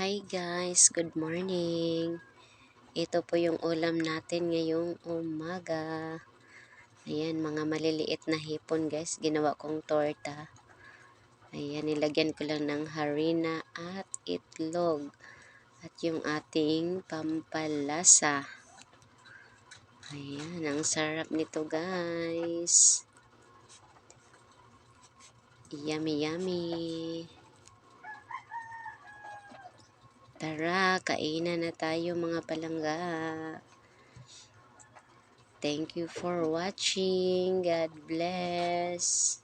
Hi guys, good morning. Ito po yung ulam natin ngayong umaga. Ayan, mga maliliit na hipon guys. Ginawa kong torta. Ayan, nilagyan ko lang ng harina at itlog. At yung ating pampalasa. Ayan, ang sarap nito guys. Yummy, yummy. Tara, kainan na tayo mga palangga. Thank you for watching. God bless.